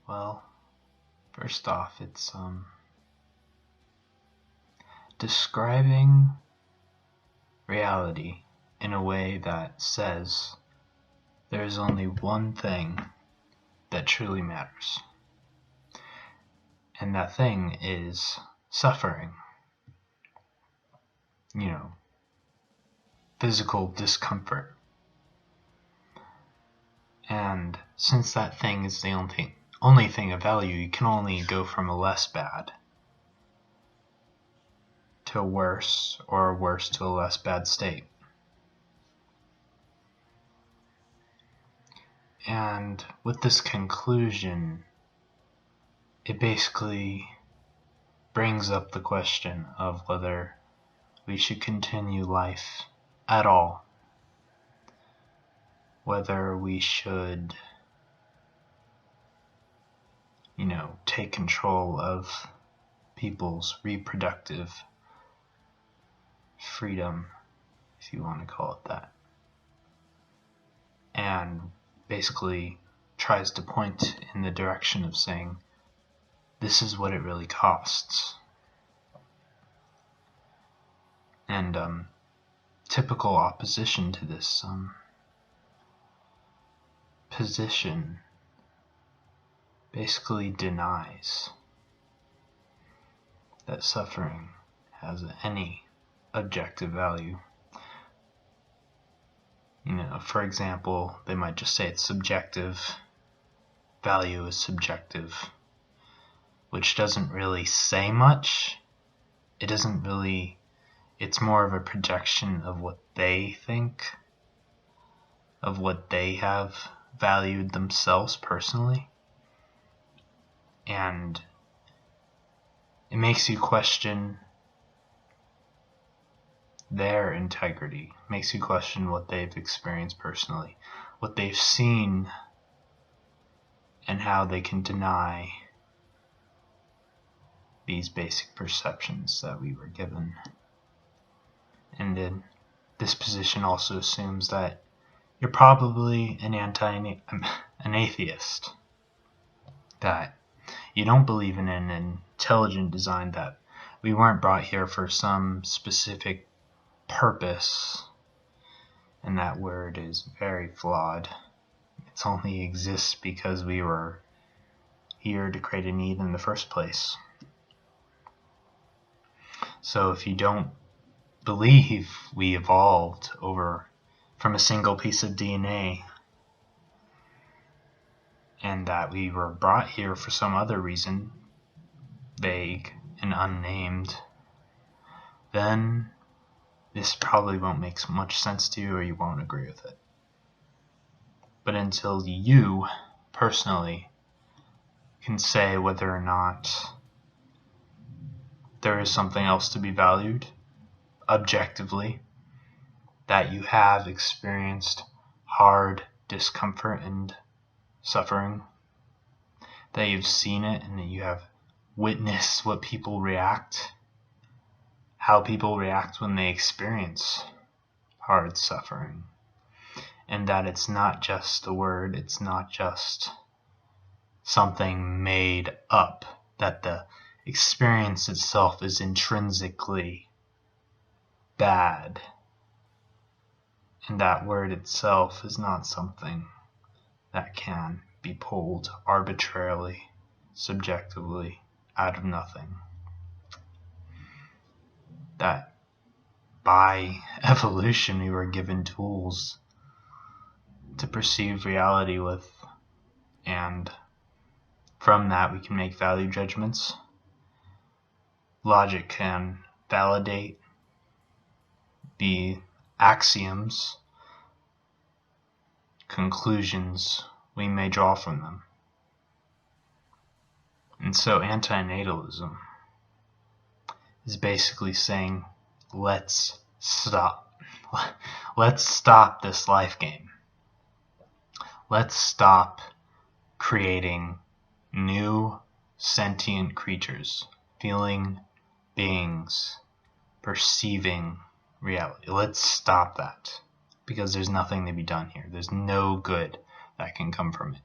Well, first off, it's describing reality in a way that says there is only one thing that truly matters. And that thing is suffering. Physical discomfort. And since that thing is the only thing of value, you can only go from a less bad to a worse, or a worse to a less bad state. And with this conclusion, it basically brings up the question of whether we should continue life at all. Whether we should, take control of people's reproductive freedom, if you want to call it that. And basically tries to point in the direction of saying, this is what it really costs. And typical opposition to this position basically denies that suffering has any objective value. For example, they might just say it's subjective, value is subjective, which doesn't really say much. It's more of a projection of what they think, of what they have valued themselves personally. And it makes you question their integrity, makes you question what they've experienced personally, what they've seen, and how they can deny these basic perceptions that we were given. And then this position also assumes that you're probably an atheist, that you don't believe in an intelligent design, that we weren't brought here for some specific purpose, and that word is very flawed. It only exists because we were here to create a need in the first place. So if you don't believe we evolved from a single piece of DNA, and that we were brought here for some other reason, vague and unnamed, then this probably won't make much sense to you, or you won't agree with it. But until you personally can say whether or not there is something else to be valued objectively, that you have experienced hard discomfort and suffering, that you've seen it and that you have witnessed how people react when they experience hard suffering, and that it's not just a word, it's not just something made up, that the experience itself is intrinsically bad, and that word itself is not something that can be pulled arbitrarily, subjectively, out of nothing. That by evolution we were given tools to perceive reality with, and from that we can make value judgments. Logic can validate the axioms, conclusions we may draw from them. And so antinatalism is basically saying, let's stop. Let's stop this life game. Let's stop creating new sentient creatures, feeling beings, perceiving reality. Let's stop that, because there's nothing to be done here. There's no good that can come from it.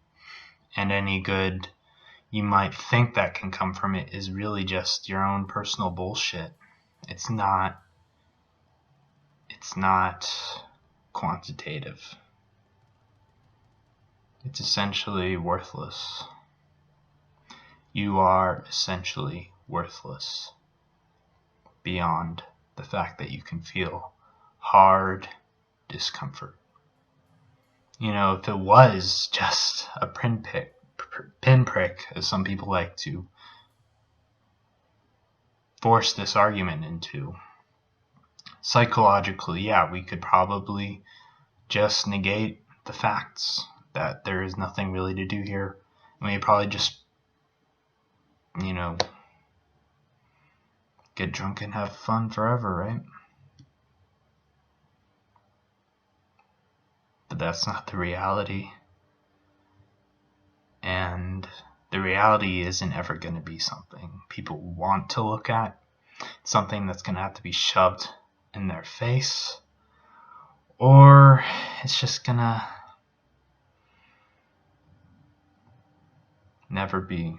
And any good you might think that can come from it is really just your own personal bullshit. It's not quantitative. It's essentially worthless. You are essentially worthless beyond the fact that you can feel hard discomfort. You know, if it was just a pinprick, as some people like to force this argument into, psychologically, yeah, we could probably just negate the facts that there is nothing really to do here. And we'd probably just, get drunk and have fun forever, right? But that's not the reality. And the reality isn't ever going to be something people want to look at. It's something that's going to have to be shoved in their face, or it's just going to never be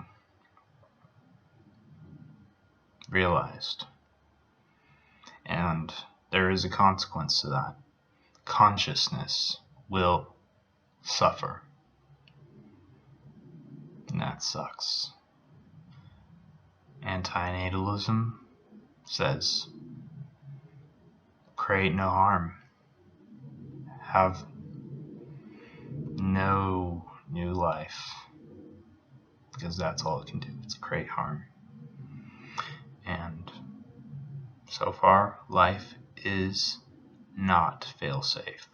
realized. And there is a consequence to that. Consciousness will suffer. And that sucks. Antinatalism says, create no harm. Have no new life. Because that's all it can do. It's create harm. And so far, life is not fail-safe.